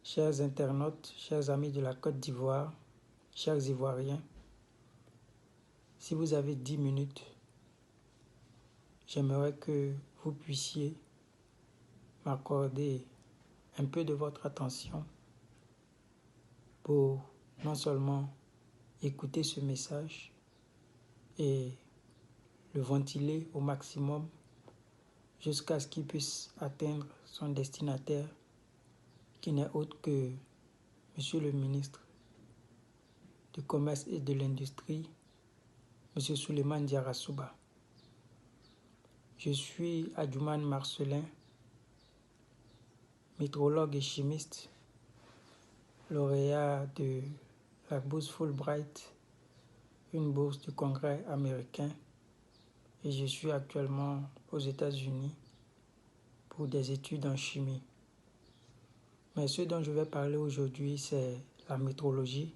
Chers internautes, chers amis de la Côte d'Ivoire, chers Ivoiriens, si vous avez 10 minutes, j'aimerais que vous puissiez m'accorder un peu de votre attention pour non seulement écouter ce message et le ventiler au maximum jusqu'à ce qu'il puisse atteindre son destinataire, qui n'est autre que Monsieur le ministre du Commerce et de l'Industrie, Monsieur Souleymane Diarra-Souba. Je suis Adjouman Marcelin, météorologue et chimiste, lauréat de la bourse Fulbright, une bourse du Congrès américain, et je suis actuellement aux États-Unis pour des études en chimie. Mais ce dont je vais parler aujourd'hui, c'est la météorologie,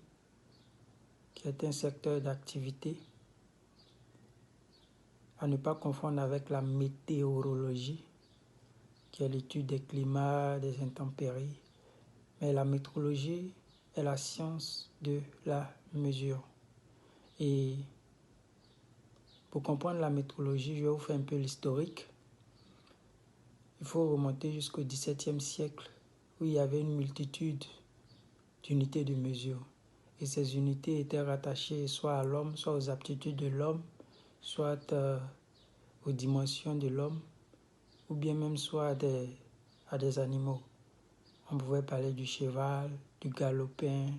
qui est un secteur d'activité à ne pas confondre avec la météorologie, qui est l'étude des climats, des intempéries. Mais la météorologie est la science de la mesure. Et pour comprendre la météorologie, je vais vous faire un peu l'historique. Il faut remonter jusqu'au XVIIe siècle, où il y avait une multitude d'unités de mesure. Et ces unités étaient rattachées soit à l'homme, soit aux aptitudes de l'homme, soit aux dimensions de l'homme, ou bien même soit à des animaux. On pouvait parler du cheval, du galopin,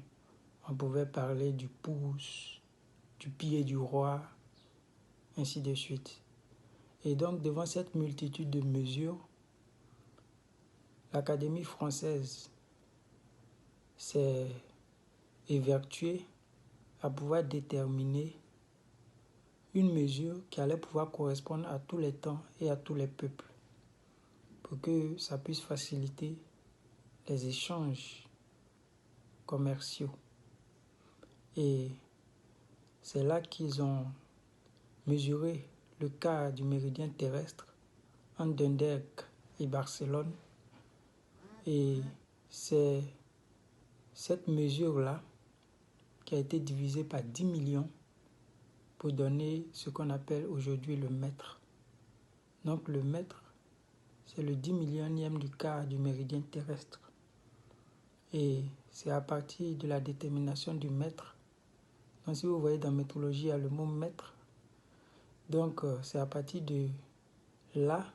on pouvait parler du pouce, du pied du roi, ainsi de suite. Et donc, devant cette multitude de mesures, l'Académie française s'est évertuée à pouvoir déterminer une mesure qui allait pouvoir correspondre à tous les temps et à tous les peuples, pour que ça puisse faciliter les échanges commerciaux. Et c'est là qu'ils ont mesuré le quart du méridien terrestre entre Dunkerque et Barcelone. Et c'est cette mesure-là qui a été divisée par 10 millions pour donner ce qu'on appelle aujourd'hui le mètre. Donc le mètre, c'est le 10 millionième du quart du méridien terrestre. Et c'est à partir de la détermination du mètre. Donc si vous voyez dans météorologie, il y a le mot mètre. Donc c'est à partir de là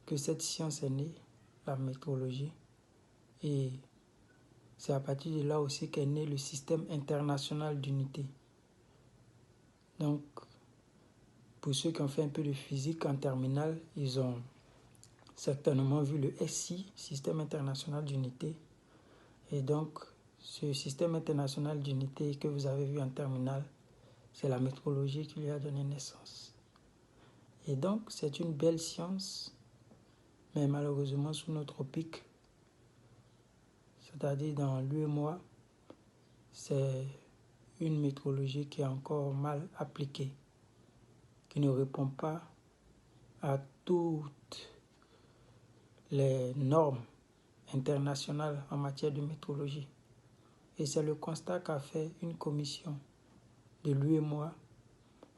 que cette science est née, la météorologie. Et c'est à partir de là aussi qu'est né le système international d'unité. Donc, pour ceux qui ont fait un peu de physique en terminale, ils ont certainement vu le SI, Système international d'unité. Et donc, ce système international d'unité que vous avez vu en terminale, c'est la météorologie qui lui a donné naissance. Et donc, c'est une belle science, mais malheureusement sous nos tropiques, c'est-à-dire dans l'UEMOA, c'est une météorologie qui est encore mal appliquée, qui ne répond pas à toutes les normes internationales en matière de météorologie. Et c'est le constat qu'a fait une commission de l'UEMOA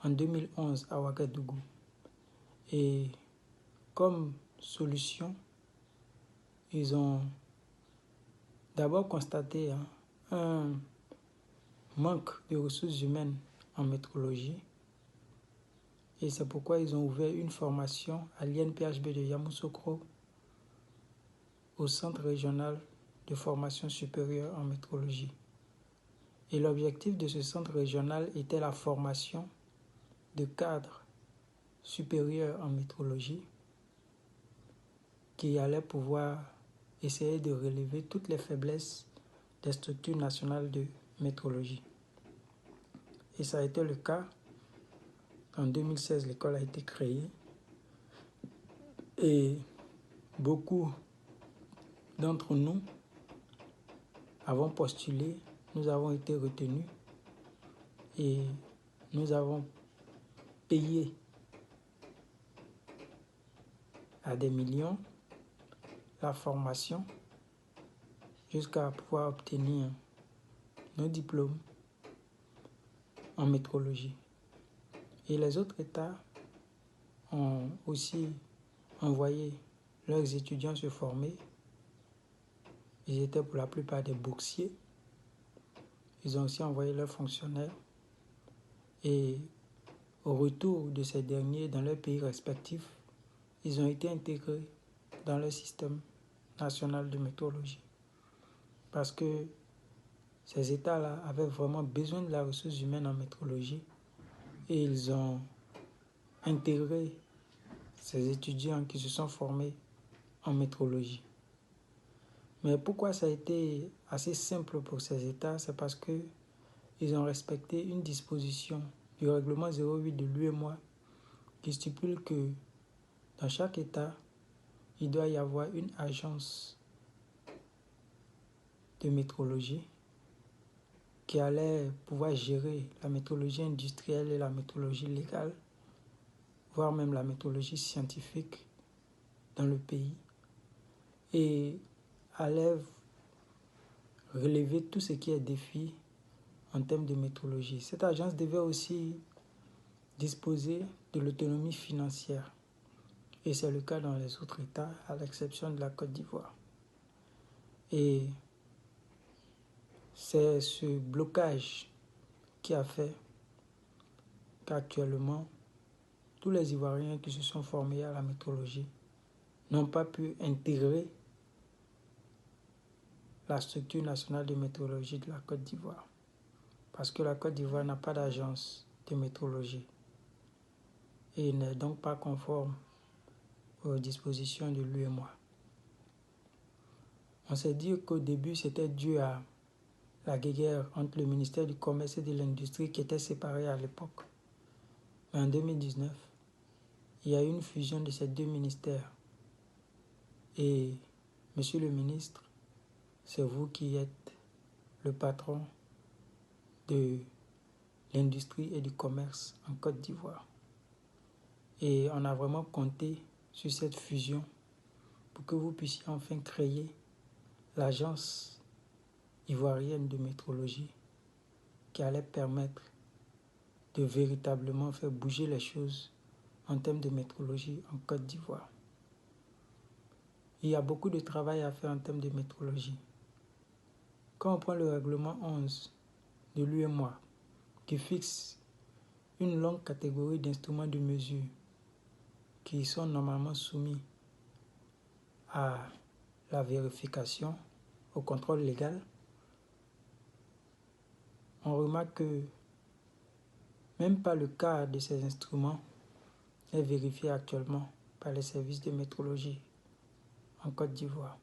en 2011 à Ouagadougou. Et comme solution, ils ont d'abord constaté un manque de ressources humaines en météorologie. Et c'est pourquoi ils ont ouvert une formation à l'INPHB de Yamoussoukro, au Centre régional de formation supérieure en météorologie. Et l'objectif de ce centre régional était la formation de cadres supérieurs en météorologie qui allaient pouvoir essayer de relever toutes les faiblesses des structures nationales de météorologie. Et ça a été le cas. En 2016, l'école a été créée et beaucoup d'entre nous avons postulé, nous avons été retenus et nous avons payé à des millions la formation jusqu'à pouvoir obtenir nos diplômes en métrologie. Et les autres États ont aussi envoyé leurs étudiants se former. Ils étaient pour la plupart des boursiers. Ils ont aussi envoyé leurs fonctionnaires. Et au retour de ces derniers dans leurs pays respectifs, ils ont été intégrés dans le système national de métrologie. Parce que ces États-là avaient vraiment besoin de la ressource humaine en métrologie et ils ont intégré ces étudiants qui se sont formés en métrologie. Mais pourquoi ça a été assez simple pour ces États? C'est parce qu'ils ont respecté une disposition du règlement 08 de l'UEMOA qui stipule que dans chaque État, il doit y avoir une agence de métrologie qui allait pouvoir gérer la métrologie industrielle et la métrologie légale, voire même la métrologie scientifique dans le pays, et allait relever tout ce qui est défi en termes de métrologie. Cette agence devait aussi disposer de l'autonomie financière, et c'est le cas dans les autres États, à l'exception de la Côte d'Ivoire. Et c'est ce blocage qui a fait qu'actuellement, tous les Ivoiriens qui se sont formés à la métrologie n'ont pas pu intégrer la structure nationale de métrologie de la Côte d'Ivoire. Parce que la Côte d'Ivoire n'a pas d'agence de métrologie et n'est donc pas conforme aux dispositions de l'UEMOA. On s'est dit qu'au début, c'était dû à la guerre entre le ministère du Commerce et de l'Industrie qui était séparé à l'époque. Mais en 2019, il y a eu une fusion de ces deux ministères. Et, monsieur le ministre, c'est vous qui êtes le patron de l'industrie et du commerce en Côte d'Ivoire. Et on a vraiment compté sur cette fusion pour que vous puissiez enfin créer l'agence ivoirienne de métrologie qui allait permettre de véritablement faire bouger les choses en termes de métrologie en Côte d'Ivoire. Il y a beaucoup de travail à faire en termes de métrologie. Quand on prend le règlement 11 de l'UEMOA qui fixe une longue catégorie d'instruments de mesure qui sont normalement soumis à la vérification, au contrôle légal, on remarque que même pas le cas de ces instruments est vérifié actuellement par les services de métrologie en Côte d'Ivoire.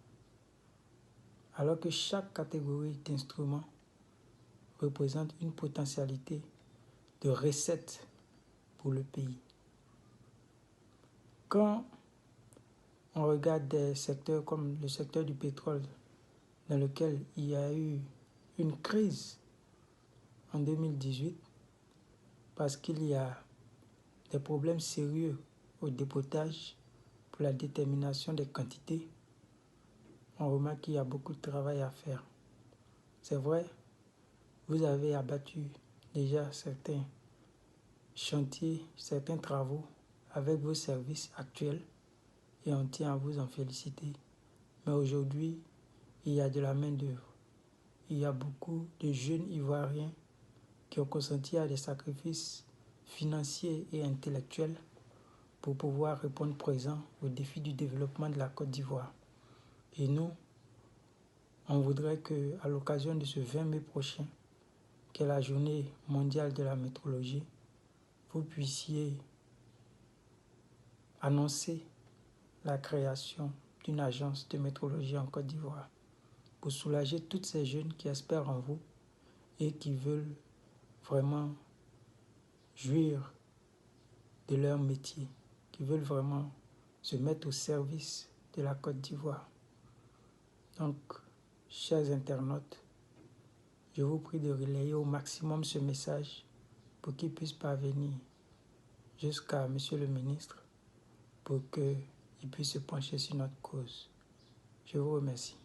Alors que chaque catégorie d'instruments représente une potentialité de recettes pour le pays. Quand on regarde des secteurs comme le secteur du pétrole, dans lequel il y a eu une crise en 2018, parce qu'il y a des problèmes sérieux au dépotage pour la détermination des quantités, on remarque qu'il y a beaucoup de travail à faire. C'est vrai, vous avez abattu déjà certains chantiers, certains travaux avec vos services actuels et on tient à vous en féliciter. Mais aujourd'hui, il y a de la main-d'œuvre. Il y a beaucoup de jeunes Ivoiriens qui ont consenti à des sacrifices financiers et intellectuels pour pouvoir répondre présent aux défis du développement de la Côte d'Ivoire. Et nous, on voudrait qu'à l'occasion de ce 20 mai prochain, qui est la journée mondiale de la métrologie, vous puissiez annoncer la création d'une agence de métrologie en Côte d'Ivoire pour soulager toutes ces jeunes qui espèrent en vous et qui veulent vraiment jouir de leur métier, qui veulent vraiment se mettre au service de la Côte d'Ivoire. Donc, chers internautes, je vous prie de relayer au maximum ce message pour qu'il puisse parvenir jusqu'à Monsieur le ministre pour qu'il puisse se pencher sur notre cause. Je vous remercie.